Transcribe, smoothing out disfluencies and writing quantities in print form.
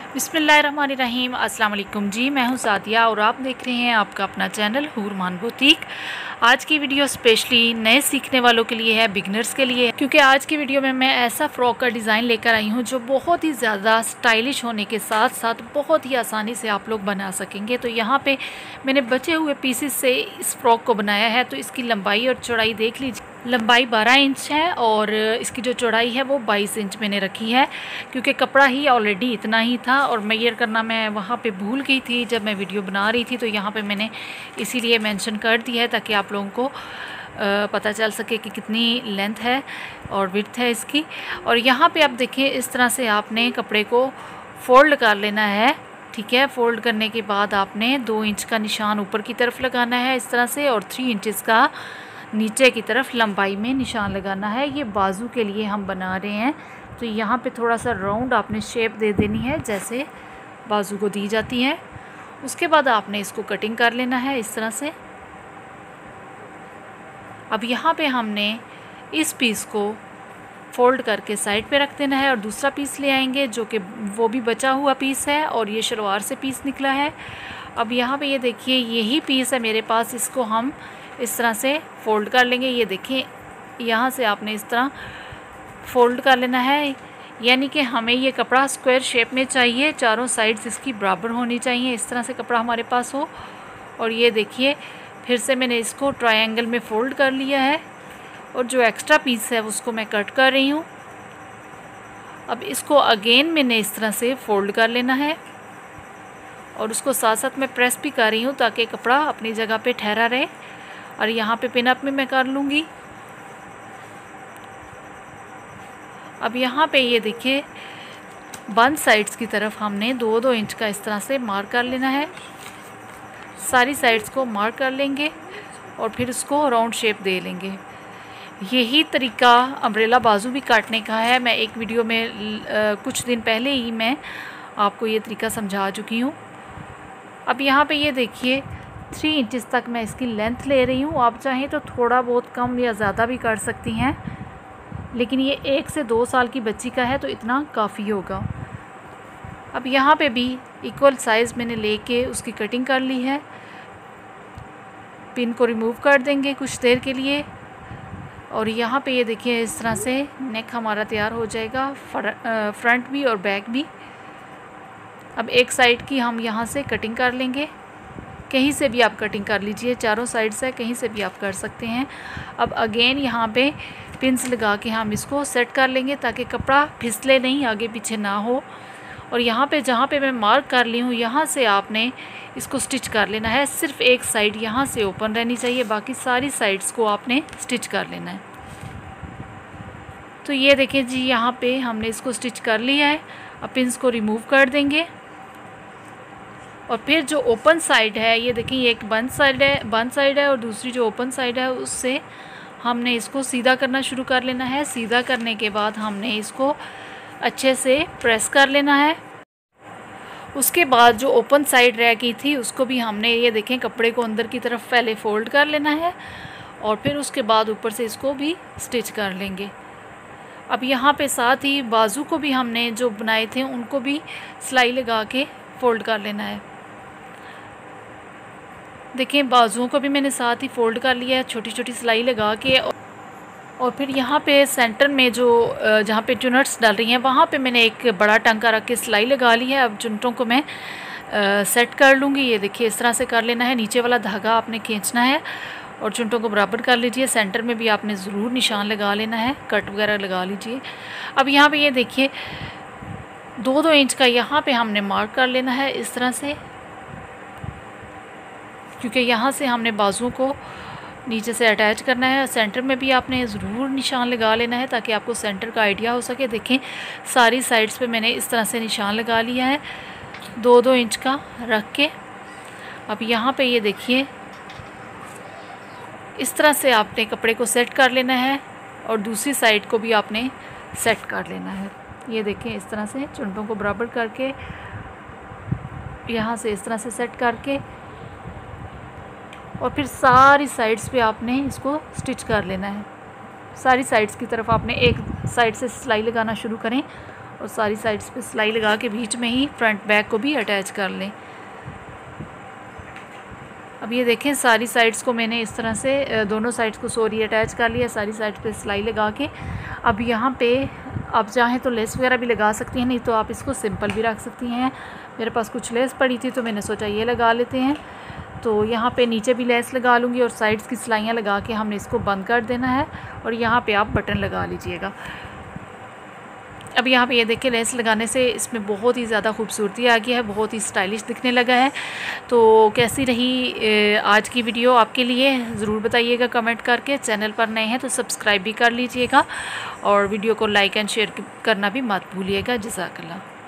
बिस्मिल्लाहिर्रहमानिर्रहीम। अस्सलाम वालेकुम जी, मैं हूं सादिया और आप देख रहे हैं आपका अपना चैनल हूरमान बुटीक। आज की वीडियो स्पेशली नए सीखने वालों के लिए है, बिगनर्स के लिए, क्योंकि आज की वीडियो में मैं ऐसा फ़्रॉक का डिज़ाइन लेकर आई हूं जो बहुत ही ज़्यादा स्टाइलिश होने के साथ साथ बहुत ही आसानी से आप लोग बना सकेंगे। तो यहाँ पे मैंने बचे हुए पीसेस से इस फ़्रॉक को बनाया है। तो इसकी लंबाई और चौड़ाई देख लीजिए। लंबाई 12 इंच है और इसकी जो चौड़ाई है वो 22 इंच मैंने रखी है, क्योंकि कपड़ा ही ऑलरेडी इतना ही था और मेजर करना मैं वहाँ पे भूल गई थी जब मैं वीडियो बना रही थी। तो यहाँ पे मैंने इसीलिए मेंशन कर दिया है ताकि आप लोगों को पता चल सके कि कितनी लेंथ है और विड्थ है इसकी। और यहाँ पे आप देखिए, इस तरह से आपने कपड़े को फ़ोल्ड कर लेना है। ठीक है, फ़ोल्ड करने के बाद आपने 2 इंच का निशान ऊपर की तरफ लगाना है इस तरह से, और 3 इंचज़ का नीचे की तरफ लंबाई में निशान लगाना है। ये बाजू के लिए हम बना रहे हैं। तो यहाँ पे थोड़ा सा राउंड आपने शेप दे देनी है जैसे बाजू को दी जाती है। उसके बाद आपने इसको कटिंग कर लेना है इस तरह से। अब यहाँ पे हमने इस पीस को फ़ोल्ड करके साइड पे रख देना है और दूसरा पीस ले आएंगे जो कि वो भी बचा हुआ पीस है और ये शलवार से पीस निकला है। अब यहाँ पे ये देखिए, यही पीस है मेरे पास, इसको हम इस तरह से फ़ोल्ड कर लेंगे। ये देखिए, यहाँ से आपने इस तरह फ़ोल्ड कर लेना है, यानी कि हमें ये कपड़ा स्क्वायर शेप में चाहिए, चारों साइड्स इसकी बराबर होनी चाहिए, इस तरह से कपड़ा हमारे पास हो। और ये देखिए, फिर से मैंने इसको ट्रायंगल में फ़ोल्ड कर लिया है और जो एक्स्ट्रा पीस है उसको मैं कट कर रही हूँ। अब इसको अगेन मैंने इस तरह से फ़ोल्ड कर लेना है और उसको साथ साथ मैं प्रेस भी कर रही हूँ ताकि कपड़ा अपनी जगह पे ठहरा रहे। और यहाँ पे पिन अप में मैं कर लूँगी। अब यहाँ पे ये देखिए, बंद साइड्स की तरफ हमने 2-2 इंच का इस तरह से मार्क कर लेना है। सारी साइड्स को मार्क कर लेंगे और फिर उसको राउंड शेप दे लेंगे। यही तरीका अम्ब्रेला बाजू भी काटने का है। मैं एक वीडियो में कुछ दिन पहले ही मैं आपको ये तरीका समझा चुकी हूँ। अब यहाँ पे ये देखिए, 3 इंचज़ तक मैं इसकी लेंथ ले रही हूँ। आप चाहें तो थोड़ा बहुत कम या ज़्यादा भी कर सकती हैं, लेकिन ये 1 से 2 साल की बच्ची का है तो इतना काफ़ी होगा। अब यहाँ पे भी इक्वल साइज़ मैंने लेके उसकी कटिंग कर ली है। पिन को रिमूव कर देंगे कुछ देर के लिए और यहाँ पे ये देखिए, इस तरह से नेक हमारा तैयार हो जाएगा, फ्रंट भी और बैक भी। अब एक साइड की हम यहाँ से कटिंग कर लेंगे। कहीं से भी आप कटिंग कर लीजिए, चारों साइड से कहीं से भी आप कर सकते हैं। अब अगेन यहाँ पे पिंस लगा के हम इसको सेट कर लेंगे ताकि कपड़ा फिसले नहीं, आगे पीछे ना हो। और यहाँ पे जहाँ पे मैं मार्क कर ली हूँ, यहाँ से आपने इसको स्टिच कर लेना है। सिर्फ एक साइड यहाँ से ओपन रहनी चाहिए, बाकी सारी साइड्स को आपने स्टिच कर लेना है। तो ये देखिए जी, यहाँ पे हमने इसको स्टिच कर लिया है। अब पिंस को रिमूव कर देंगे और फिर जो ओपन साइड है, ये देखिए, एक बंद साइड है और दूसरी जो ओपन साइड है उससे हमने इसको सीधा करना शुरू कर लेना है। सीधा करने के बाद हमने इसको अच्छे से प्रेस कर लेना है। उसके बाद जो ओपन साइड रह गई थी उसको भी हमने, ये देखें, कपड़े को अंदर की तरफ पहले फ़ोल्ड कर लेना है और फिर उसके बाद ऊपर से इसको भी स्टिच कर लेंगे। अब यहाँ पे साथ ही बाजू को भी हमने जो बनाए थे उनको भी सिलाई लगा के फ़ोल्ड कर लेना है। देखिए, बाजुओं को भी मैंने साथ ही फ़ोल्ड कर लिया है छोटी छोटी सिलाई लगा के। और फिर यहाँ पे सेंटर में जो जहाँ पे चुनट्स डाल रही हैं वहाँ पे मैंने एक बड़ा टंका रख के सिलाई लगा ली है। अब चुनटों को मैं सेट कर लूँगी। ये देखिए, इस तरह से कर लेना है। नीचे वाला धागा आपने खींचना है और चुनटों को बराबर कर लीजिए। सेंटर में भी आपने ज़रूर निशान लगा लेना है, कट वगैरह लगा लीजिए। अब यहाँ पे ये देखिए, 2-2 इंच का यहाँ पे हमने मार्क कर लेना है इस तरह से, क्योंकि यहाँ से हमने बाजुओं को नीचे से अटैच करना है। सेंटर में भी आपने ज़रूर निशान लगा लेना है ताकि आपको सेंटर का आइडिया हो सके। देखें, सारी साइड्स पे मैंने इस तरह से निशान लगा लिया है 2-2 इंच का रख के। अब यहाँ पे ये देखिए, इस तरह से आपने कपड़े को सेट कर लेना है और दूसरी साइड को भी आपने सेट कर लेना है। ये देखें, इस तरह से चुनटों को बराबर करके यहाँ से इस तरह से सेट करके और फिर सारी साइड्स पे आपने इसको स्टिच कर लेना है। सारी साइड्स की तरफ आपने एक साइड से सिलाई लगाना शुरू करें और सारी साइड्स पे सिलाई लगा के बीच में ही फ्रंट बैक को भी अटैच कर लें। अब ये देखें सारी साइड्स को मैंने इस तरह से दोनों साइड्स को अटैच कर लिया, सारी साइड्स पे सिलाई लगा के। अब यहाँ पे आप चाहें तो लेस वगैरह भी लगा सकती हैं, नहीं तो आप इसको सिंपल भी रख सकती हैं। मेरे पास कुछ लेस पड़ी थी तो मैंने सोचा ये लगा लेते हैं। तो यहाँ पे नीचे भी लेस लगा लूँगी और साइड्स की सिलाइयाँ लगा के हमने इसको बंद कर देना है और यहाँ पे आप बटन लगा लीजिएगा। अब यहाँ पे ये देखिए लेस लगाने से इसमें बहुत ही ज़्यादा खूबसूरती आ गई है, बहुत ही स्टाइलिश दिखने लगा है। तो कैसी रही आज की वीडियो आपके लिए ज़रूर बताइएगा कमेंट करके। चैनल पर नए हैं तो सब्सक्राइब भी कर लीजिएगा और वीडियो को लाइक एंड शेयर करना भी मत भूलिएगा। जज़ाकल्लाह।